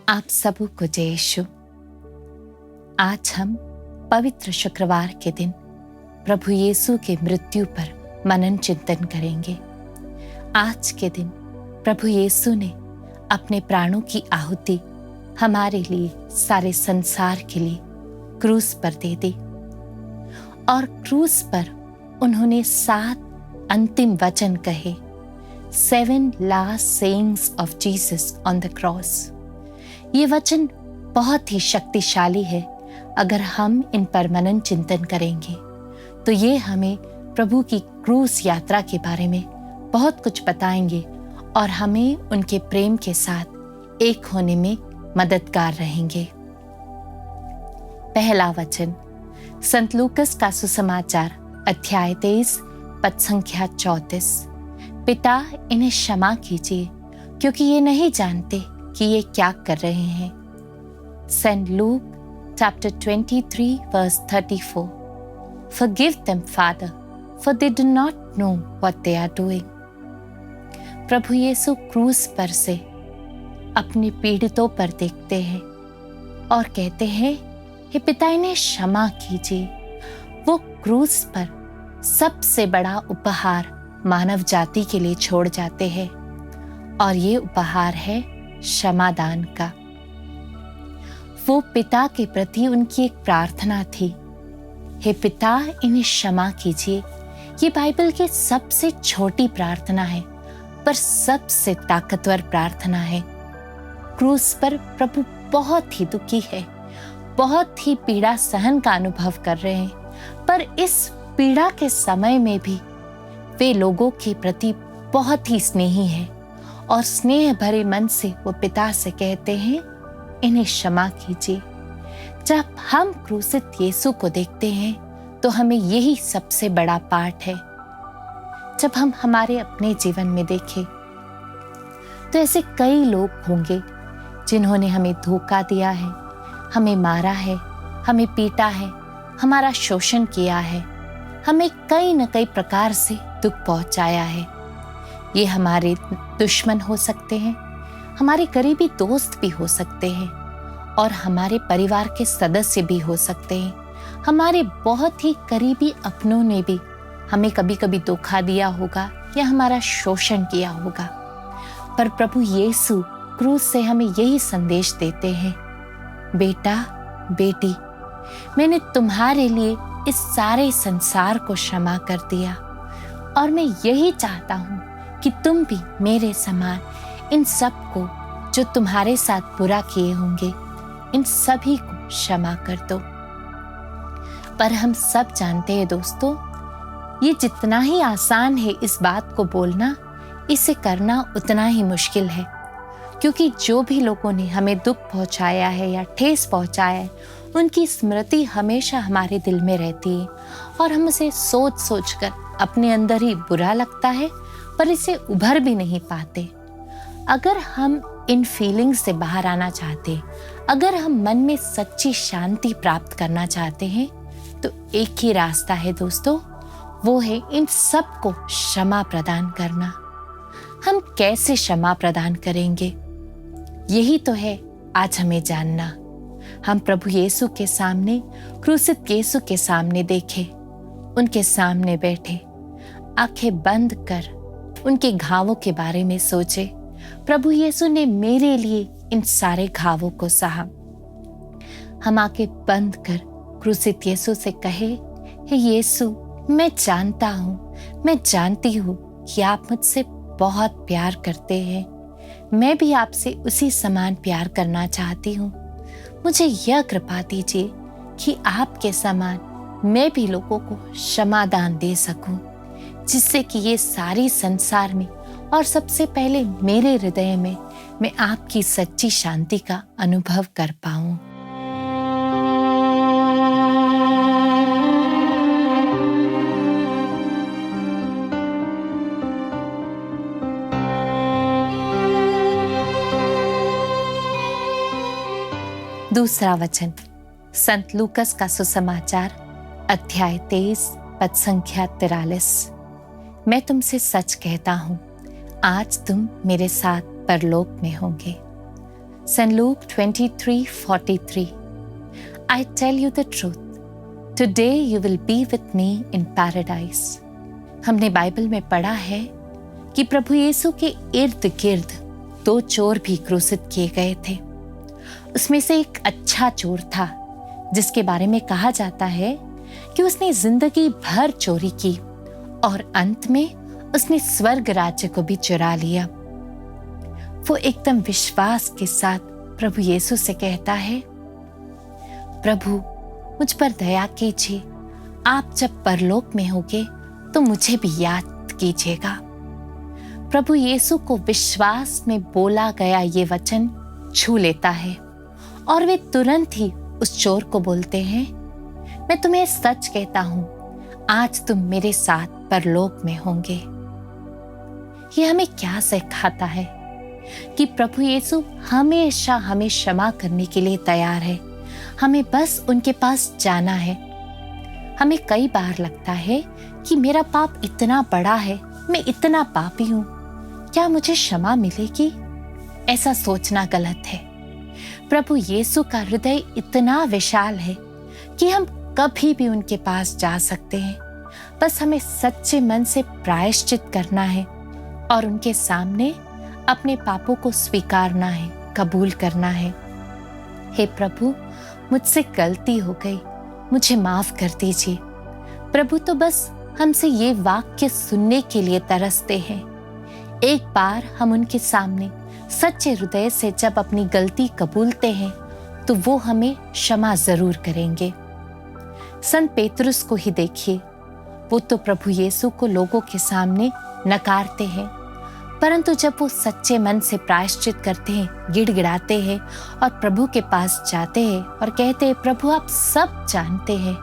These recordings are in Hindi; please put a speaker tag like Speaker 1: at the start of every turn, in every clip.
Speaker 1: आप सबों को जय यीशु। आज हम पवित्र शुक्रवार के दिन प्रभु यीशु के मृत्यु पर मनन चिंतन करेंगे। आज के दिन प्रभु यीशु ने अपने प्राणों की आहुति हमारे लिए, सारे संसार के लिए क्रूस पर दे दी और क्रूस पर उन्होंने 7 अंतिम वचन कहे। 7 last sayings of Jesus on the cross। ये वचन बहुत ही शक्तिशाली है। अगर हम इन पर मनन चिंतन करेंगे तो ये हमें प्रभु की क्रूस यात्रा के बारे में बहुत कुछ बताएंगे और हमें उनके प्रेम के साथ एक होने में मददगार रहेंगे। पहला वचन संत लूकस का सुसमाचार अध्याय 23 पद संख्या 34। पिता इन्हें क्षमा कीजिए क्योंकि ये नहीं जानते कि ये क्या कर रहे हैं। Saint Luke chapter 23 verse 34। Forgive them, Father, for they do not know what they are doing। प्रभु यीशु क्रूस पर से अपने पीड़ितों पर देखते हैं और कहते हैं, हे पिता इन्हें क्षमा कीजिए। वो क्रूस पर सबसे बड़ा उपहार मानव जाति के लिए छोड़ जाते हैं और ये उपहार है क्षमादान का। वो पिता के प्रति उनकी एक प्रार्थना थी, हे पिता इन्हें क्षमा कीजिए। ये बाइबल की सबसे छोटी प्रार्थना है पर सबसे ताकतवर प्रार्थना है। क्रूस पर प्रभु बहुत ही दुखी है, बहुत ही पीड़ा सहन का अनुभव कर रहे हैं, पर इस पीड़ा के समय में भी वे लोगों के प्रति बहुत ही स्नेही है और स्नेह भरे मन से वो पिता से कहते हैं, इन्हें क्षमा कीजिए। जब हम क्रूसित यीशु को देखते हैं तो हमें यही सबसे बड़ा पाठ है। जब हम हमारे अपने जीवन में देखें तो ऐसे कई लोग होंगे जिन्होंने हमें धोखा दिया है, हमें मारा है, हमें पीटा है, हमारा शोषण किया है, हमें कई न कई प्रकार से दुख पहुंचाया है। ये हमारे दुश्मन हो सकते हैं, हमारे करीबी दोस्त भी हो सकते हैं और हमारे परिवार के सदस्य भी हो सकते हैं। हमारे बहुत ही करीबी अपनों ने भी हमें कभी कभी धोखा दिया होगा या हमारा शोषण किया होगा। पर प्रभु यीशु क्रूस से हमें यही संदेश देते हैं, बेटा बेटी मैंने तुम्हारे लिए इस सारे संसार को क्षमा कर दिया और मैं यही चाहता हूँ कि तुम भी मेरे समान इन सब को जो तुम्हारे साथ बुरा किए होंगे, इन सभी को क्षमा कर दो। पर हम सब जानते हैं दोस्तों, ये जितना ही आसान है इस बात को बोलना, इसे करना उतना ही मुश्किल है। क्योंकि जो भी लोगों ने हमें दुख पहुंचाया है या ठेस पहुंचाया है, उनकी स्मृति हमेशा हमारे दिल में रहती है और हम उसे सोच सोच कर अपने अंदर ही बुरा लगता है पर इसे उभर भी नहीं पाते। अगर हम इन फीलिंग्स से बाहर आना चाहते, अगर हम मन में सच्ची शांति प्राप्त करना चाहते हैं तो एक ही रास्ता है दोस्तों, वो है इन सब को क्षमा प्रदान करना। हम कैसे क्षमा प्रदान करेंगे, यही तो है आज हमें जानना। हम प्रभु यीशु के सामने, क्रूसित यीशु के सामने देखे, उनके सामने बैठे, आंखें बंद कर उनके घावों के बारे में सोचे। प्रभु यीशु ने मेरे लिए इन सारे घावों को सहा। हम आंखें बंद कर क्रूसित यीशु से कहे, हे यीशु मैं जानता हूँ, मैं जानती हूँ कि आप मुझसे बहुत प्यार करते हैं। मैं भी आपसे उसी समान प्यार करना चाहती हूँ। मुझे यह कृपा दीजिए कि आपके समान मैं भी लोगों को क्षमादान दे सकूं, जिससे कि ये सारी संसार में और सबसे पहले मेरे हृदय में मैं आपकी सच्ची शांति का अनुभव कर पाऊं। दूसरा वचन संत लूकस का सुसमाचार अध्याय 23 पद संख्या 43। मैं तुमसे सच कहता हूं, आज तुम मेरे साथ परलोक में होंगे। St. Luke 23:43. I tell you the truth, today you will be with me in paradise. हमने बाइबल में पढ़ा है कि प्रभु यीशु के इर्द गिर्द 2 चोर भी क्रूसित किए गए थे। उसमें से एक अच्छा चोर था जिसके बारे में कहा जाता है कि उसने जिंदगी भर चोरी की और अंत में उसने स्वर्ग राज्य को भी चुरा लिया। वो एकदम विश्वास के साथ प्रभु यीशु से कहता है, प्रभु मुझ पर दया कीजिए, आप जब परलोक में होगे तो मुझे भी याद कीजिएगा। प्रभु यीशु को विश्वास में बोला गया ये वचन छू लेता है और वे तुरंत ही उस चोर को बोलते हैं, मैं तुम्हें सच कहता हूं, आज तुम मेरे साथ परलोक में होंगे। ये हमें क्या सिखाता है कि प्रभु यीशु हमेशा हमें क्षमा करने के लिए तैयार है। हमें बस उनके पास जाना है। हमें कई बार लगता है कि मेरा पाप इतना बड़ा है, मैं इतना पापी हूं, क्या मुझे क्षमा मिलेगी? ऐसा सोचना गलत है। प्रभु यीशु का हृदय इतना विशाल है कि हम कभी भी उनके पास जा सकते हैं। बस हमें सच्चे मन से प्रायश्चित करना है और उनके सामने अपने पापों को स्वीकारना है, कबूल करना है। हे प्रभु, मुझसे गलती हो गई, मुझे माफ कर दीजिए। प्रभु तो बस हमसे ये वाक्य सुनने के लिए तरसते हैं। एक बार हम उनके सामने सच्चे हृदय से जब अपनी गलती कबूलते हैं तो वो हमें क्षमा जरूर करेंगे। संत पेतरुस को ही देखिए, वो तो प्रभु यीशु को लोगों के सामने नकारते हैं, परंतु जब वो सच्चे मन से प्रायश्चित करते हैं, गिड़गिड़ाते हैं और प्रभु के पास जाते हैं और कहते हैं, प्रभु आप सब जानते हैं,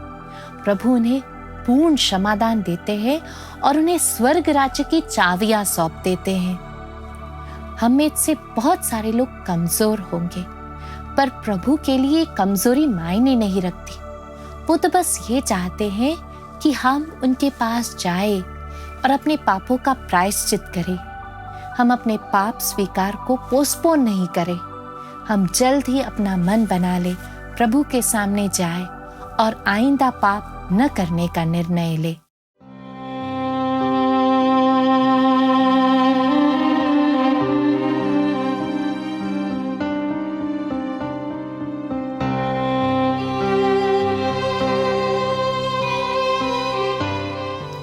Speaker 1: प्रभु उन्हें पूर्ण क्षमादान देते हैं और उन्हें स्वर्ग राज्य की चाबियां सौंप देते हैं। हम में से बहुत सारे लोग कमजोर होंगे, पर प्रभु के लिए कमजोरी मायने नहीं रखती। वो तो बस ये चाहते हैं कि हम उनके पास जाएं और अपने पापों का प्रायश्चित करें। हम अपने पाप स्वीकार को पोस्टपोन नहीं करें। हम जल्द ही अपना मन बना ले, प्रभु के सामने जाए और आइंदा पाप न करने का निर्णय ले।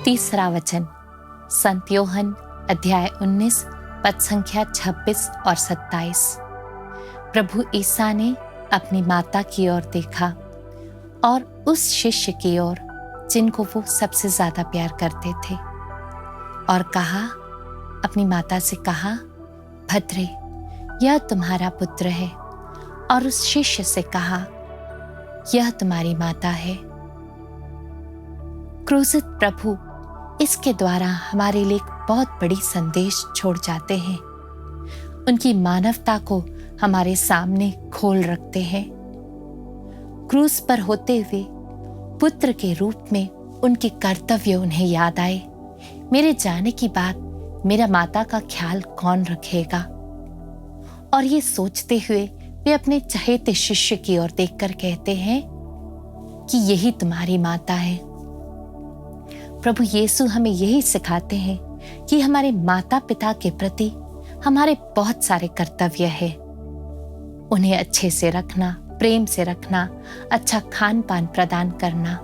Speaker 1: तीसरा वचन, संत योहन अध्याय 19 पद संख्या 26 और 27। प्रभु ईसा ने अपनी माता की ओर देखा और उस शिष्य की ओर जिनको वो सबसे ज्यादा प्यार करते थे और कहा, अपनी माता से कहा, भद्रे, यह तुम्हारा पुत्र है। और उस शिष्य से कहा, यह तुम्हारी माता है। क्रूसित प्रभु इसके द्वारा हमारे लिए एक बहुत बड़ी संदेश छोड़ जाते हैं। उनकी मानवता को हमारे सामने खोल रखते हैं। क्रूस पर होते हुए पुत्र के रूप में उनके कर्तव्य उन्हें याद आए। मेरे जाने की बाद मेरा माता का ख्याल कौन रखेगा? और ये सोचते हुए वे अपने चहेते शिष्य की ओर देखकर कहते हैं कि यही तुम्हारी माता है। प्रभु यीशु हमें यही सिखाते हैं कि हमारे माता पिता के प्रति हमारे बहुत सारे कर्तव्य है। उन्हें अच्छे से रखना, प्रेम से रखना, अच्छा खान पान प्रदान करना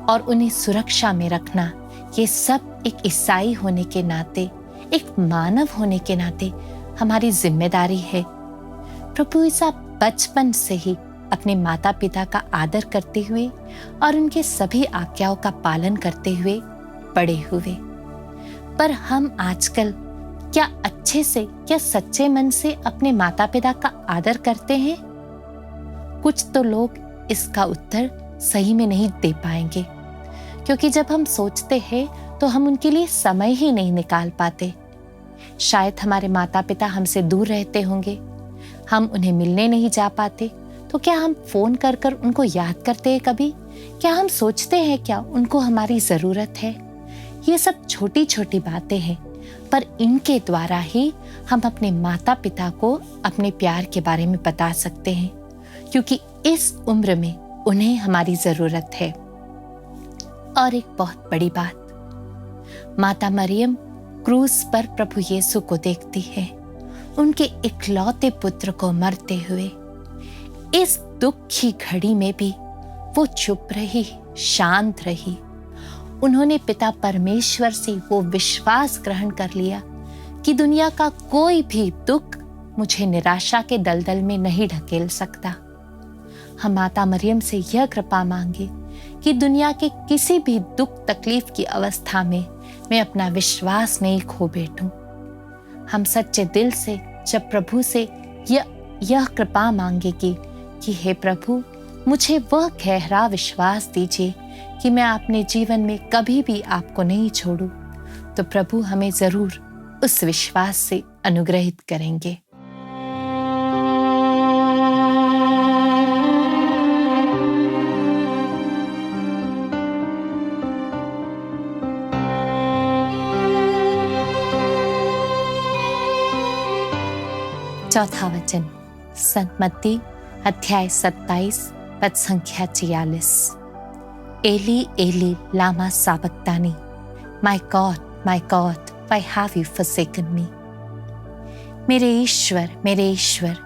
Speaker 1: और उन्हें सुरक्षा में रखना, ये सब एक ईसाई होने के नाते, एक मानव होने के नाते हमारी जिम्मेदारी है। प्रभु ईसा बचपन से ही अपने माता पिता का आदर करते हुए और उनके सभी आज्ञाओं का पालन करते हुए बड़े हुए। पर हम आजकल क्या अच्छे से, क्या सच्चे मन से अपने माता पिता का आदर करते हैं? कुछ तो लोग इसका उत्तर सही में नहीं दे पाएंगे, क्योंकि जब हम सोचते हैं तो हम उनके लिए समय ही नहीं निकाल पाते। शायद हमारे माता पिता हमसे दूर रहते होंगे, हम उन्हें मिलने नहीं जा पाते, तो क्या हम फोन कर कर उनको याद करते हैं कभी? क्या हम सोचते हैं क्या उनको हमारी जरूरत है? ये सब छोटी छोटी बातें हैं, पर इनके द्वारा ही हम अपने माता पिता को अपने प्यार के बारे में बता सकते हैं, क्योंकि इस उम्र में उन्हें हमारी जरूरत है। और एक बहुत बड़ी बात, माता मरियम क्रूस पर प्रभु यीशु को देखती है, उनके इकलौते पुत्र को मरते हुए। इस दुख की घड़ी में भी वो चुप रही, शांत रही। उन्होंने पिता परमेश्वर से वो विश्वास ग्रहण कर लिया कि दुनिया का कोई भी दुख मुझे निराशा के दलदल में नहीं ढकेल सकता। हम माता मरियम से यह कृपा मांगे कि दुनिया के किसी भी दुख तकलीफ की अवस्था में मैं अपना विश्वास नहीं खो बैठूं। हम सच्चे दिल से जब प्रभु से यह कृपा मांगेगी कि हे प्रभु, मुझे वह गहरा विश्वास दीजिए कि मैं अपने जीवन में कभी भी आपको नहीं छोड़ूं, तो प्रभु हमें जरूर उस विश्वास से अनुग्रहित करेंगे। चौथा वचन, संत मत्ती अध्याय 27 पद संख्या 46। एली एली लामा साबक्तानी, my God why have you forsaken me. मेरे ईश्वर,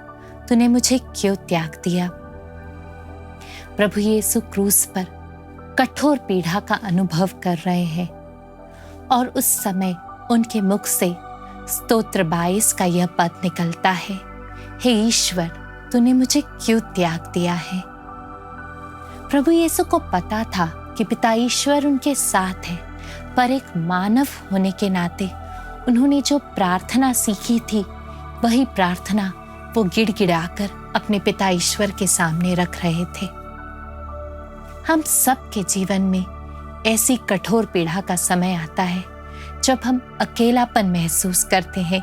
Speaker 1: तूने मुझे क्यों त्याग दिया। प्रभु यीशु क्रूस पर कठोर पीड़ा का अनुभव कर रहे हैं और उस समय उनके मुख से स्तोत्र 22 का यह पद निकलता है, हे ईश्वर, तूने मुझे क्यों त्याग दिया है। प्रभु यीशु को पता था कि पिता ईश्वर उनके साथ है, पर एक मानव होने के नाते उन्होंने जो प्रार्थना सीखी थी, वही प्रार्थना वो गिड़गिड़ाकर अपने पिता ईश्वर के सामने रख रहे थे। हम सबके जीवन में ऐसी कठोर पीड़ा का समय आता है जब हम अकेलापन महसूस करते हैं।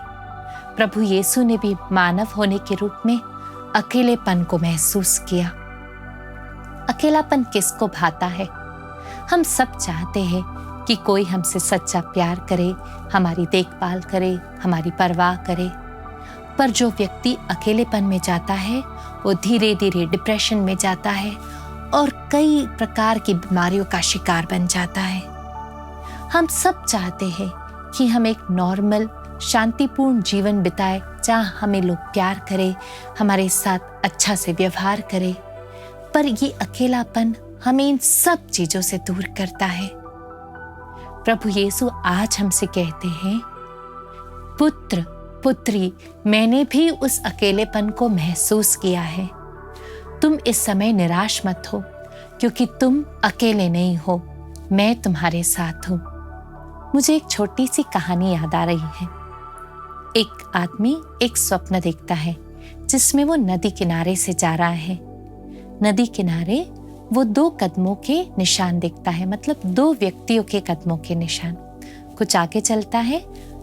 Speaker 1: प्रभु यीशु ने भी मानव होने के रूप में अकेलेपन को महसूस किया। अकेलापन किसको भाता है। हम सब चाहते हैं कि कोई हमसे सच्चा प्यार करे, हमारी देखभाल करे, हमारी परवाह करे। पर जो व्यक्ति अकेलेपन में जाता है वो धीरे धीरे डिप्रेशन में जाता है और कई प्रकार की बीमारियों का शिकार बन जाता है। हम सब चाहते हैं कि हम एक नॉर्मल शांतिपूर्ण जीवन बिताए, जहाँ हमें लोग प्यार करें, हमारे साथ अच्छा से व्यवहार करें। पर ये अकेलापन हमें इन सब चीजों से दूर करता है। प्रभु यीशु आज हमसे कहते हैं, पुत्र पुत्री, मैंने भी उस अकेलेपन को महसूस किया है। तुम इस समय निराश मत हो, क्योंकि तुम अकेले नहीं हो, मैं तुम्हारे साथ हूं। मुझे एक छोटी सी कहानी याद आ रही है। एक आदमी एक स्वप्न देखता है जिसमें वो नदी किनारे से जा रहा है। नदी किनारे वो 2 कदमों के निशान देखता है, मतलब 2 व्यक्तियों के कदमों के निशान। कुछ आगे चलता है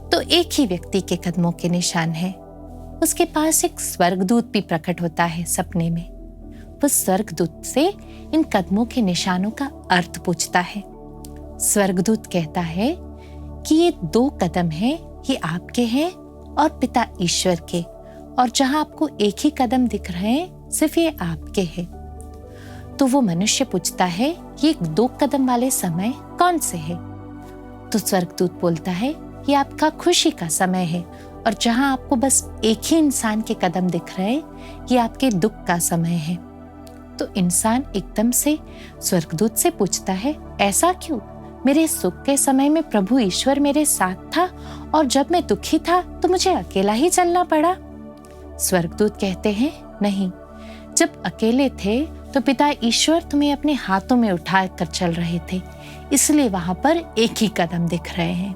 Speaker 1: तो एक ही व्यक्ति के कदमों के निशान है। उसके पास एक स्वर्गदूत भी प्रकट होता है सपने में। वो स्वर्गदूत से इन कदमों के निशानों का अर्थ पूछता है। स्वर्गदूत कहता है कि ये 2 कदम हैं, ये आपके हैं और पिता ईश्वर के, और जहां आपको एक ही कदम दिख रहे हैं सिर्फ ये आपके हैं। तो वो मनुष्य पूछता है, ये 2 कदम वाले समय कौन से है। तो स्वर्गदूत बोलता है, ये आपका खुशी का समय है, और जहां आपको बस एक ही इंसान के कदम दिख रहे हैं, ये आपके दुख का समय है। तो इंसान एकदम से स्वर्गदूत से पूछता है, ऐसा क्यों? मेरे सुख के समय में प्रभु ईश्वर मेरे साथ था, और जब मैं दुखी था तो मुझे अकेला ही चलना पड़ा। स्वर्गदूत कहते हैं, नहीं, जब अकेले थे तो पिता ईश्वर तुम्हें अपने हाथों में उठा कर चल रहे थे, इसलिए वहां पर एक ही कदम दिख रहे हैं।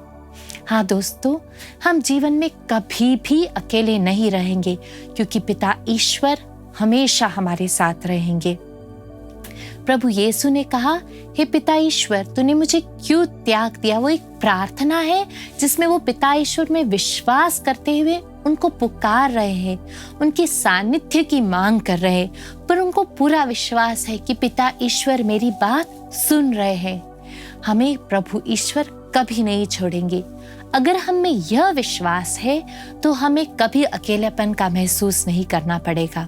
Speaker 1: हाँ दोस्तों, हम जीवन में कभी भी अकेले नहीं रहेंगे, क्योंकि पिता ईश्वर हमेशा हमारे साथ रहेंगे। प्रभु यीशु ने कहा, हे पिता ईश्वर, तूने मुझे क्यों त्याग दिया। वो एक प्रार्थना है जिसमें वो पिता ईश्वर में विश्वास करते हुए उनको पुकार रहे हैं, उनके सानिध्य की मांग कर रहे हैं, पर उनको पूरा विश्वास है कि पिता ईश्वर मेरी बात सुन रहे हैं। हमें प्रभु ईश्वर कभी नहीं छोड़ेंगे। अगर हम में यह विश्वास है तो हमें कभी अकेलेपन का महसूस नहीं करना पड़ेगा।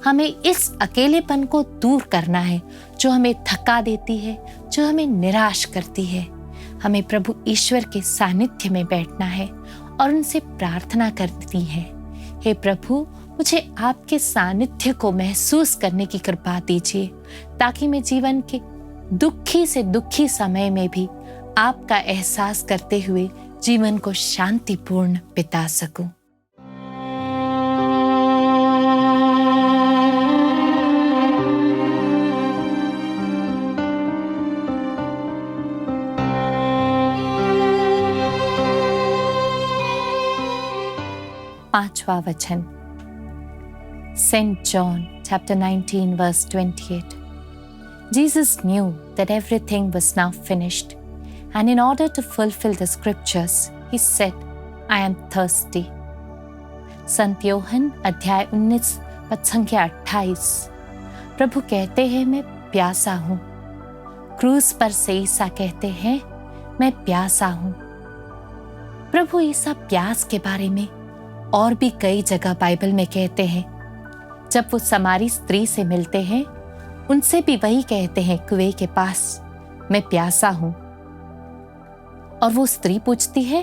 Speaker 1: हमें इस अकेलेपन को दूर करना है जो हमें थका देती है, जो हमें निराश करती है। हमें प्रभु ईश्वर के सानिध्य में बैठना है और उनसे प्रार्थना करनी है, हे प्रभु, मुझे आपके सानिध्य को महसूस करने की कृपा दीजिए, ताकि मैं जीवन के दुखी से दुखी समय में भी आपका एहसास करते हुए जीवन को शांतिपूर्ण बिता सकूं। पांचवा वचन, St. John chapter 19 verse 28. Jesus knew that everything was now finished, and in order to fulfill the scriptures, he said, I am thirsty. संत यूहन्ना अध्याय 19 पद संख्या 28। प्रभु कहते हैं, मैं प्यासा हूं। क्रूस पर से ईसा कहते हैं, मैं प्यासा हूं। प्रभु ईसा प्यास के बारे में और भी कई जगह बाइबल में कहते हैं। जब वो समारी स्त्री से मिलते हैं, उनसे भी वही कहते हैं कुएं के पास, मैं प्यासा हूं। और वो स्त्री पूछती है,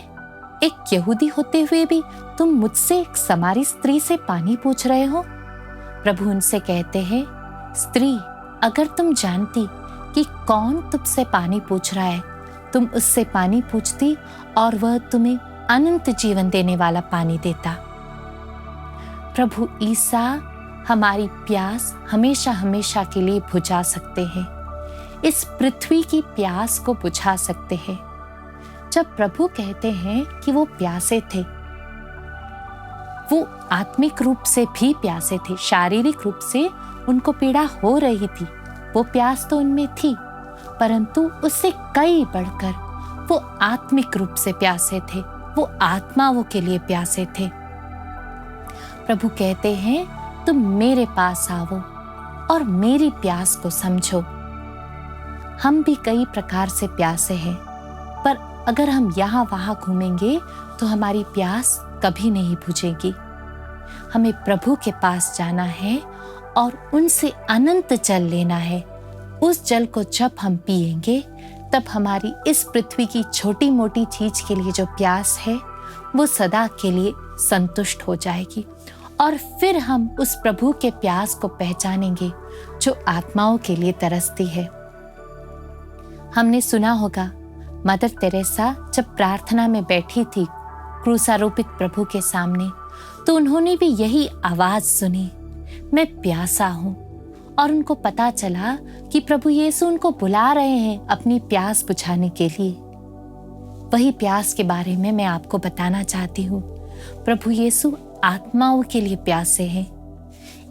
Speaker 1: एक यहूदी होते हुए भी तुम मुझसे एक समारी स्त्री से पानी पूछ रहे हो? प्रभु उनसे कहते हैं, स्त्री, अगर तुम जानती कि कौन तुझसे पानी पूछ रहा है, तुम उससे पानी पूछती और वह तुम्हें अनंत जीवन देने वाला पानी देता। प्रभु ईसा हमारी प्यास हमेशा हमेशा के लिए बुझा सकते हैं। इस पृथ्वी की प्यास को बुझा सकते हैं। जब प्रभु कहते हैं कि वो प्यासे थे, वो आत्मिक रूप से भी प्यासे थे। शारीरिक रूप से उनको पीड़ा हो रही थी, वो प्यास तो उनमें थी, परंतु उससे कई बढ़कर वो आत्मिक रूप से प्यासे थे। वो आत्माओं के लिए प्यासे थे। प्रभु कहते हैं, तुम मेरे पास आओ और मेरी प्यास को समझो। हम भी कई प्रकार से प्यासे हैं, पर अगर हम यहाँ वहां घूमेंगे तो हमारी प्यास कभी नहीं बुझेगी। हमें प्रभु के पास जाना है और उनसे अनंत जल लेना है। उस जल को जब हम पिएंगे, तब हमारी इस पृथ्वी की छोटी मोटी चीज के लिए जो प्यास है, वो सदा के लिए संतुष्ट हो जाएगी। और फिर हम उस प्रभु के प्यास को पहचानेंगे जो आत्माओं के लिए तरसती है। हमने सुना होगा, मदर तेरेसा जब प्रार्थना में बैठी थी क्रूसारोपित प्रभु के सामने, तो उन्होंने भी यही आवाज सुनी, मैं प्यासा हूं। और उनको पता चला कि प्रभु यीशु उनको बुला रहे हैं अपनी प्यास बुझाने के लिए। वही प्यास के बारे में मैं आपको बताना चाहती हूँ। प्रभु यीशु आत्माओं के लिए प्यासे हैं।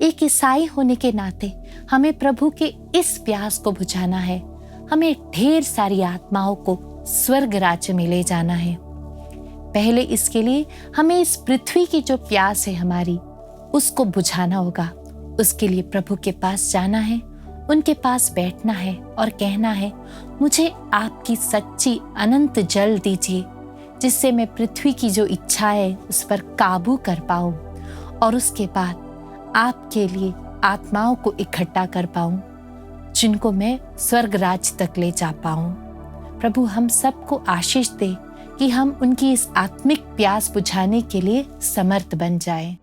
Speaker 1: एक ईसाई होने के नाते हमें प्रभु के इस प्यास को बुझाना है। हमें ढेर सारी आत्माओं को स्वर्ग राज्य में ले जाना है। पहले इसके लिए हमें इस पृथ्वी की जो प्यास है हमारी, उसको बुझाना होगा। उसके लिए प्रभु के पास जाना है, उनके पास बैठना है और कहना है, मुझे आपकी सच्ची अनंत जल दीजिए, जिससे मैं पृथ्वी की जो इच्छा है उस पर काबू कर पाऊं और उसके बाद आपके लिए आत्माओं को इकट्ठा कर पाऊं, जिनको मैं स्वर्ग राज्य तक ले जा पाऊं। प्रभु हम सबको आशीष दे कि हम उनकी इस आत्मिक प्यास बुझाने के लिए समर्थ बन जाएं।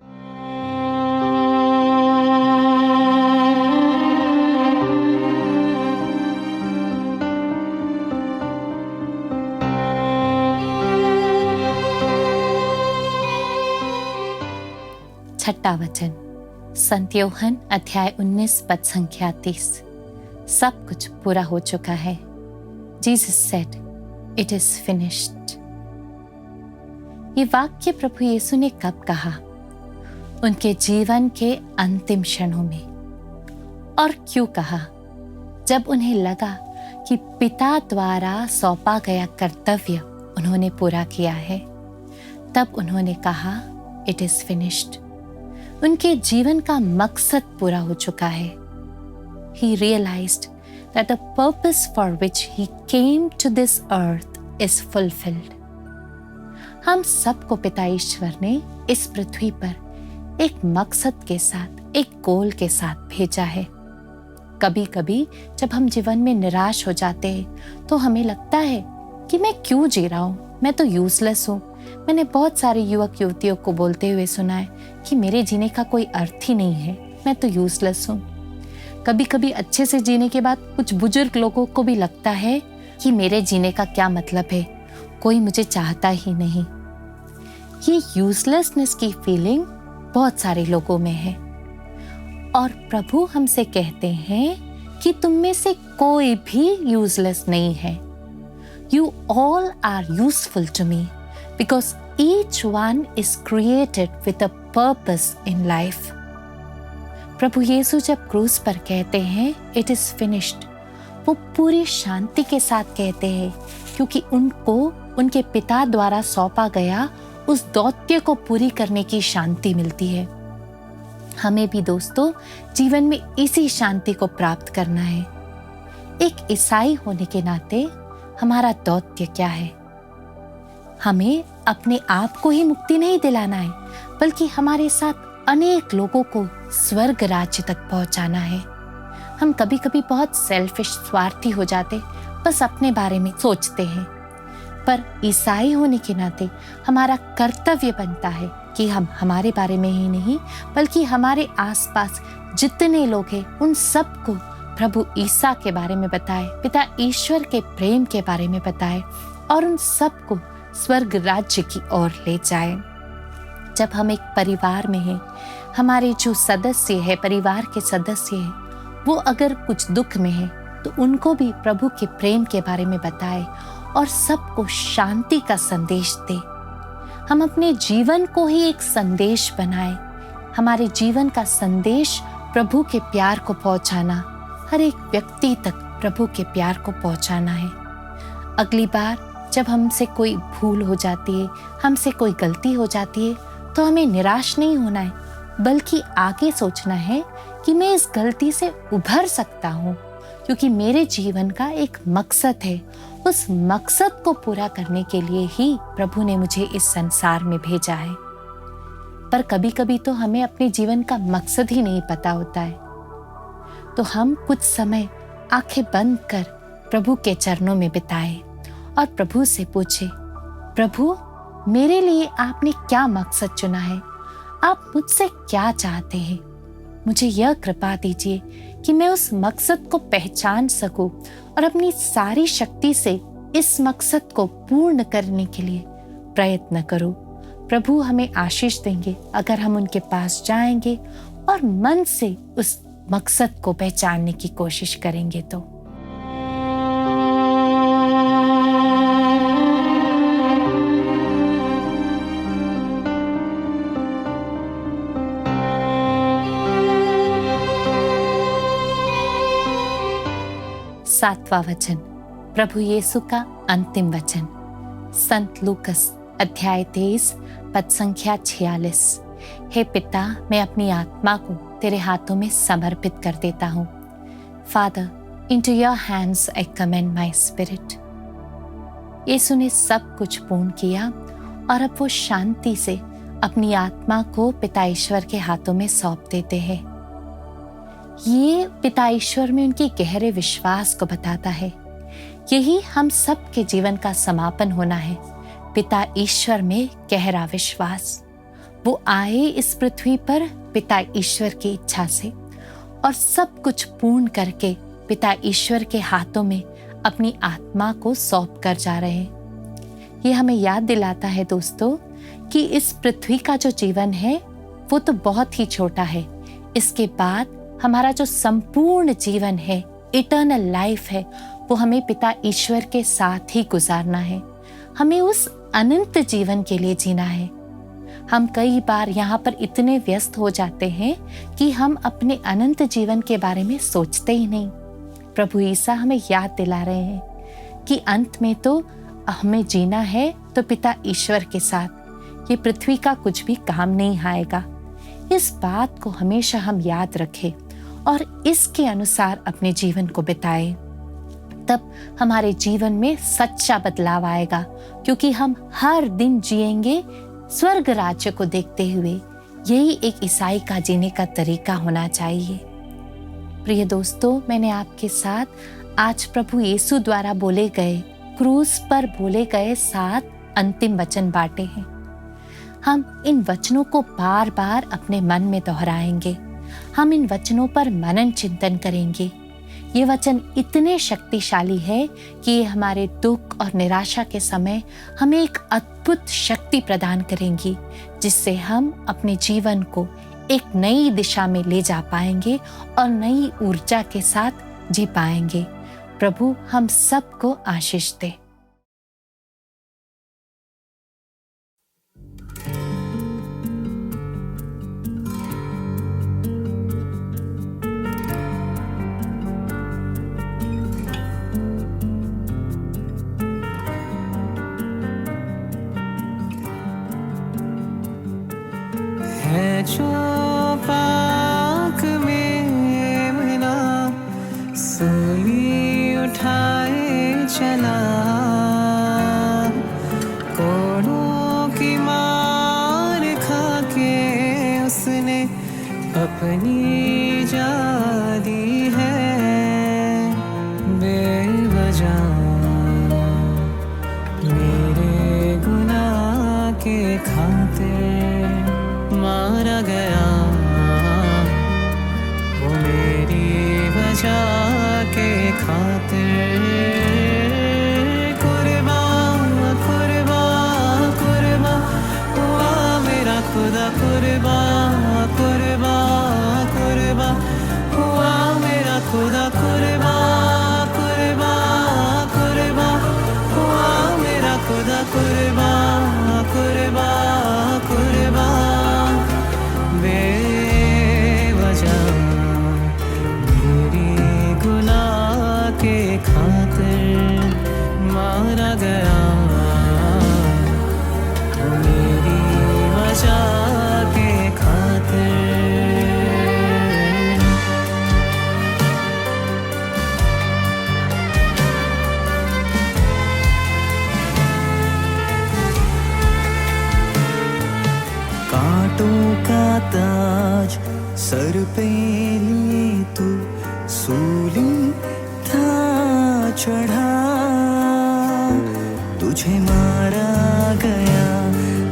Speaker 1: छठा वचन, संत यूहन्ना अध्याय 19 पद संख्या 30। सब कुछ पूरा हो चुका है। Jesus said, it is finished. ये वाक्य प्रभु यीशु ने कब कहा? उनके जीवन के अंतिम क्षणों में। और क्यों कहा? जब उन्हें लगा कि पिता द्वारा सौंपा गया कर्तव्य उन्होंने पूरा किया है, तब उन्होंने कहा, इट इज फिनिश्ड। उनके जीवन का मकसद पूरा हो चुका है। He realized that the purpose for which he came to this earth is fulfilled. हम सबको पिता ईश्वर ने इस पृथ्वी पर एक मकसद के साथ, एक गोल के साथ भेजा है। कभी कभी जब हम जीवन में निराश हो जाते हैं तो हमें लगता है कि मैं क्यों जी रहा हूँ, मैं तो यूजलेस हूँ। मैंने बहुत सारे युवक युवतियों को बोलते हुए सुना है कि मेरे जीने का कोई अर्थ ही नहीं है, मैं तो यूजलेस हूँ। कभी कभी अच्छे से जीने के बाद कुछ बुजुर्ग लोगों को भी लगता है कि मेरे जीने का क्या मतलब है, कोई मुझे चाहता ही नहीं। ये यूजलेसनेस की फीलिंग बहुत सारे लोगों में है और प्रभु हमसे कहते हैं कि तुम में से कोई भी यूजलेस नहीं है। You all are useful to me because each one is created with a purpose in life. प्रभु यीशु जब क्रूस पर कहते हैं इट इज फिनिश्ड, वो पूरी शांति के साथ कहते हैं क्योंकि उनको उनके पिता द्वारा सौंपा गया उस दौत्य को पूरी करने की शांति मिलती है। हमें भी दोस्तों जीवन में इसी शांति को प्राप्त करना है। एक ईसाई होने के नाते हमारा दौत्य क्या है? हमें अपने आप को ही मुक्ति नहीं दिलाना है, बल्कि हमारे साथ अनेक लोगों को स्वर्ग राज्य तक पहुंचाना है। हम कभी कभी बहुत सेल्फिश, स्वार्थी हो जाते, बस अपने बारे में सोचते हैं। पर ईसाई होने के नाते हमारा कर्तव्य बनता है कि हम हमारे बारे में ही नहीं, बल्कि हमारे आसपास जितने लोग हैं उन सबको प्रभु ईसा के बारे में बताए, पिता ईश्वर के प्रेम के बारे में बताए और उन सबको स्वर्ग राज्य की ओर ले जाए। जब हम एक परिवार में हैं, हमारे जो सदस्य है, परिवार के सदस्य हैं, वो अगर कुछ दुख में है तो उनको भी प्रभु के प्रेम के बारे में बताए और सबको शांति का संदेश दे। हम अपने जीवन को ही एक संदेश बनाए। हमारे जीवन का संदेश प्रभु के प्यार को पहुंचाना, हर एक व्यक्ति तक प्रभु के प्यार को पहुंचाना है। अगली बार जब हमसे कोई भूल हो जाती है, हमसे कोई गलती हो जाती है, तो हमें निराश नहीं होना है, बल्कि आगे सोचना है कि मैं इस गलती से उभर सकता हूँ, क्योंकि मेरे जीवन का एक मकसद है। उस मकसद को पूरा करने के लिए ही प्रभु ने मुझे इस संसार में भेजा है। पर कभी कभी तो हमें अपने जीवन का मकसद ही नहीं पता होता है, तो हम कुछ समय आंखें बंद कर प्रभु के चरणों में बिताए और प्रभु से पूछे, प्रभु मेरे लिए आपने क्या मकसद चुना है? आप मुझसे क्या चाहते हैं? मुझे यह कृपा दीजिए कि मैं उस मकसद को पहचान सकूं और अपनी सारी शक्ति से इस मकसद को पूर्ण करने के लिए प्रयत्न करूं। प्रभु हमें आशीष देंगे अगर हम उनके पास जाएंगे और मन से उस मकसद को पहचानने की कोशिश करेंगे। तो सातवां वचन, प्रभु यीशु का अंतिम वचन, संत लूकस अध्याय 23 पद संख्या 46। हे पिता, मैं अपनी आत्मा को तेरे हाथों में समर्पित कर देता हूँ। Father, into your hands I commend my spirit. Yeshu ने सब कुछ पूर्ण किया और अब वो शांति से अपनी आत्मा को पिता ईश्वर के हाथों में सौंप देते हैं। ये पिता ईश्वर में उनके गहरे विश्वास को बताता है। यही हम सब के जीवन का समापन होना है, पिता ईश्वर में गहरा विश्वास। वो आए इस पृथ्वी पर पिता ईश्वर की इच्छा से और सब कुछ पूर्ण करके पिता ईश्वर के हाथों में अपनी आत्मा को सौंप कर जा रहे हैं। ये हमें याद दिलाता है दोस्तों कि इस पृथ्वी का जो जीवन है वो तो बहुत ही छोटा है। इसके बाद हमारा जो संपूर्ण जीवन है, इटर्नल लाइफ है, वो हमें पिता ईश्वर के साथ ही गुजारना है। हमें उस अनंत जीवन के लिए जीना है। हम कई बार यहाँ पर इतने व्यस्त हो जाते हैं कि हम अपने अनंत जीवन के बारे में सोचते ही नहीं। प्रभु ईसा हमें याद दिला रहे हैं कि अंत में तो हमें जीना है तो पिता ईश्वर के साथ। ये पृथ्वी का कुछ भी काम नहीं आएगा। इस बात को हमेशा हम याद रखें और इसके अनुसार अपने जीवन को बिताएं। तब हमारे जीवन में सच्चा बदलाव आएगा, क्योंकि हम हर दिन जिएंगे स्वर्ग राज्य को देखते हुए। यही एक ईसाई का जीने का तरीका होना चाहिए। प्रिय दोस्तों, मैंने आपके साथ आज प्रभु यीशु द्वारा बोले गए, क्रूस पर बोले गए 7 अंतिम वचन बांटे हैं। हम इन वचनों को बार बार अपने मन में दोहराएंगे। हम इन वचनों पर मनन चिंतन करेंगे। ये वचन इतने शक्तिशाली है कि ये हमारे दुख और निराशा के समय हमें एक अद्भुत शक्ति प्रदान करेंगी, जिससे हम अपने जीवन को एक नई दिशा में ले जा पाएंगे और नई ऊर्जा के साथ जी पाएंगे। प्रभु हम सबको आशीष दे।
Speaker 2: जो पाक में मना सूली उठाए चला, कोड़ों की मार खा के उसने अपनी जा दी है। बेवजह मेरे गुनाह के खातिर मारा गया, वो मेरी वजह के खातिर। कुर्बान कुर्बान कुर्बान हुआ मेरा खुदा, कुर्बान कुर्बान कुर्बान हुआ मेरा खुदा, कुर्बान कुर्बान कुर्बान हुआ मेरा खुदा, कुर्बान कुर्बान कुर्बान। बेवजह मेरी गुनाह के खातिर मारा गया, वो मेरी वजह के खातिर। कांटों का ताज सर पे लिए तू सूली था चढ़ा, तुझे मारा गया,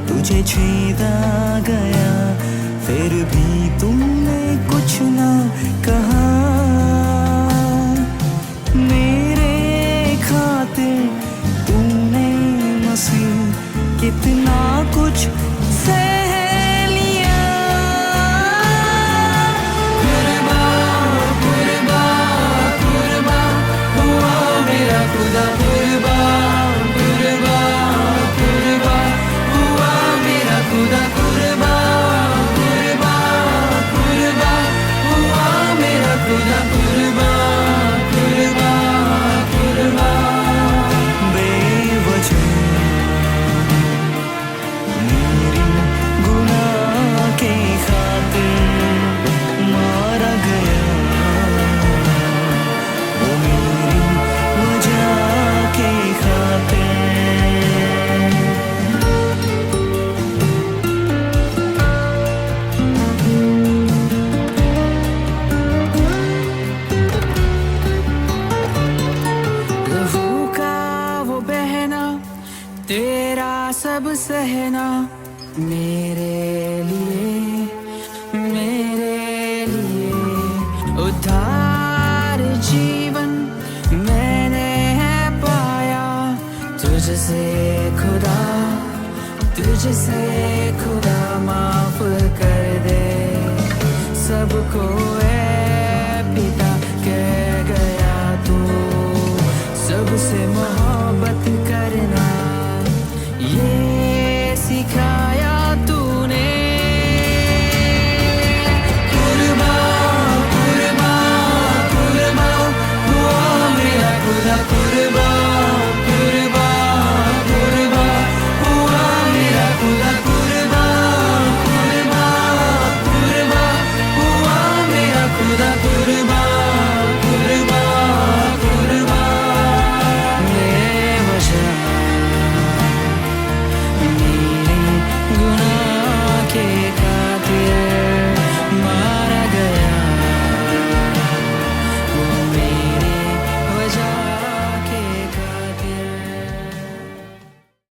Speaker 2: तुझे छेदा गया, फिर भी तुमने कुछ ना कहा। मेरे खातिर तूने मसीह कितना कुछ सब सहना मेरे लिए उद्धार जीवन मैंने पाया तुझसे खुदा माफ कर दे सबको ऐ पिता कह गया तू सबसे मोहब्बत करना ये सिखाया तूने कुर्बान कुर्बान कुर्बान हुआ मेरा खुदा कुर्बान कुर्बान कुर्बान हुआ मेरा खुदा कुर्बान कुर्बान कुर्बान हुआ मेरा खुदा कुर्बान